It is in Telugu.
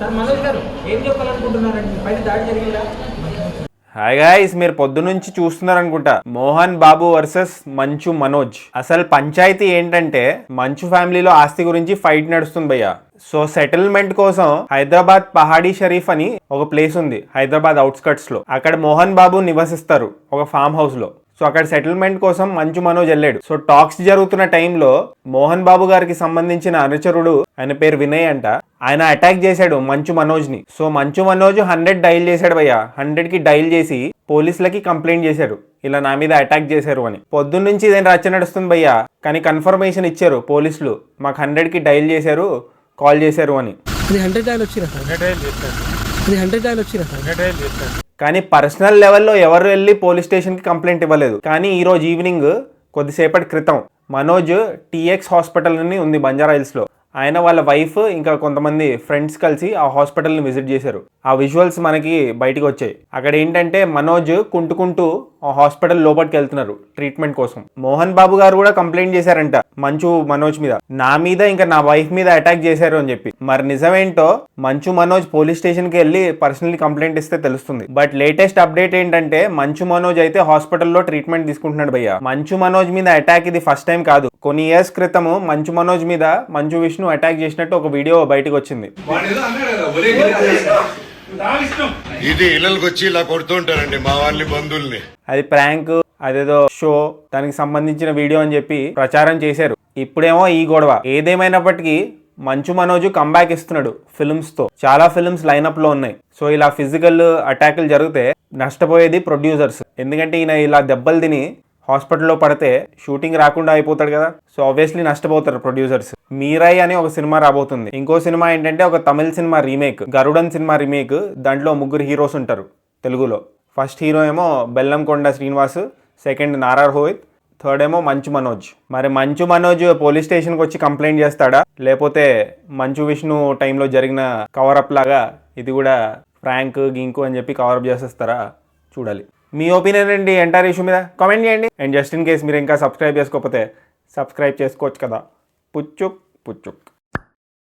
సార్ మనోజ్ గారు ఏం చెప్పాలనుకుంటున్నారండి? పైన దాడి జరిగిందా? హాయ్ గాయ్స్, మీరు పొద్దునుంచి చూస్తున్నారనుకుంటా మోహన్ బాబు వర్సెస్ మంచు మనోజ్. అసలు పంచాయతీ ఏంటంటే మంచు ఫ్యామిలీలో ఆస్తి గురించి ఫైట్ నడుస్తుంది భయ్య. సో సెటిల్మెంట్ కోసం హైదరాబాద్ పహాడీ షరీఫ్ అని ఒక ప్లేస్ ఉంది హైదరాబాద్ అవుట్స్కట్స్ లో. అక్కడ మోహన్ బాబు నివసిస్తారు ఒక ఫామ్ హౌస్ లో. సో అక్కడ సెటిల్మెంట్ కోసం మంచు మనోజ్ వెళ్ళాడు. సో టాక్స్ జరుగుతున్న టైంలో మోహన్ బాబు గారికి సంబంధించిన అనుచరుడు, ఆయన పేరు వినయ్ అంట, ఆయన అటాక్ చేశాడు మంచు మనోజ్ ని. సో మంచు మనోజ్ 100 డైల్ చేశాడు భయ్య. 100 కి డైల్ చేసి పోలీసులకి కంప్లైంట్ చేశాడు, ఇలా నా మీద అటాక్ చేశారు అని. పొద్దున్న నుంచి ఇదేం రచ్చ నడుస్తుంది భయ్య. కానీ కన్ఫర్మేషన్ ఇచ్చారు పోలీసులు, మాకు 100 కి డైల్ చేశారు, కాల్ చేశారు అని. కానీ పర్సనల్ లెవెల్లో ఎవరు వెళ్ళి పోలీస్ స్టేషన్కి కంప్లైంట్ ఇవ్వలేదు. కానీ ఈ రోజు ఈవినింగ్ కొద్దిసేపటి క్రితం మనోజ్ టీఎక్స్ హాస్పిటల్ అని ఉంది బంజారా హిల్స్లో. ఆయన వాళ్ళ వైఫ్ ఇంకా కొంతమంది ఫ్రెండ్స్ కలిసి ఆ హాస్పిటల్ని విజిట్ చేశారు. ఆ విజువల్స్ మనకి బయటికి వచ్చాయి. అక్కడ ఏంటంటే మనోజ్ కుంటుకుంటూ ఆ హాస్పిటల్ లోపలికి వెళ్తున్నారు ట్రీట్మెంట్ కోసం. మోహన్ బాబు గారు కూడా కంప్లైంట్ చేశారంట మంచు మనోజ్ మీద, నా మీద ఇంకా నా వైఫ్ మీద అటాక్ చేశారు అని చెప్పి. మరి నిజమేంటో మంచు మనోజ్ పోలీస్ స్టేషన్ కి వెళ్ళి పర్సనల్లీ కంప్లైంట్ ఇస్తే తెలుస్తుంది. బట్ లేటెస్ట్ అప్డేట్ ఏంటంటే మంచు మనోజ్ అయితే హాస్పిటల్లో ట్రీట్మెంట్ తీసుకుంటున్నాడు భయ్య. మంచు మనోజ్ మీద అటాక్ ఇది ఫస్ట్ టైం కాదు. కొన్ని ఇయర్స్ క్రితము మంచు మనోజ్ మీద మంచు విష్ణు అటాక్ చేసినట్టు ఒక వీడియో బయటకు వచ్చింది. ఇది ఇళ్ళకి వచ్చి ఇలా కొడుతూ ఉంటారండి మా వాళ్ళ బంధువుల్ని. అది ప్రాంక్, అదేదో షో, దానికి సంబంధించిన వీడియో అని చెప్పి ప్రచారం చేశారు. ఇప్పుడేమో ఈ గొడవ. ఏదేమైనప్పటికీ మంచు మనోజ్ కంబ్యాక్ ఇస్తున్నాడు ఫిల్మ్స్ తో. చాలా ఫిల్మ్స్ లైనప్ లో ఉన్నాయి. సో ఇలా ఫిజికల్ అటాకులు జరిగితే నష్టపోయేది ప్రొడ్యూసర్స్. ఎందుకంటే ఈయన ఇలా దెబ్బలు తిని హాస్పిటల్లో పడితే షూటింగ్ రాకుండా అయిపోతాడు కదా. సో ఆబ్వియస్లీ నష్టపోతారు ప్రొడ్యూసర్స్. మీరై అని ఒక సినిమా రాబోతుంది. ఇంకో సినిమా ఏంటంటే ఒక తమిళ cinema remake, Garudan cinema remake. దాంట్లో 3 హీరోస్ ఉంటారు తెలుగులో. ఫస్ట్ హీరో ఏమో బెల్లంకొండ శ్రీనివాస్, సెకండ్ నారార్ రోహిత్, థర్డ్ ఏమో మంచు మనోజ్. మరి మంచు మనోజ్ పోలీస్ స్టేషన్కి వచ్చి కంప్లైంట్ చేస్తాడా, లేకపోతే మంచు విష్ణు టైంలో జరిగిన కవరప్ లాగా ఇది కూడా ఫ్రాంక్ గింకు అని చెప్పి కవరప్ చేసేస్తారా చూడాలి. మీ ఒపీనియన్ ఏంటి ఎంటైర్ ఇష్యూ మీద కామెంట్ చేయండి. అండ్ జస్ట్ ఇన్ కేస్ మీరు ఇంకా సబ్స్క్రైబ్ చేసుకోకపోతే సబ్స్క్రైబ్ చేసుకోవచ్చు కదా. పుచ్చుక్ పుచ్చుక్.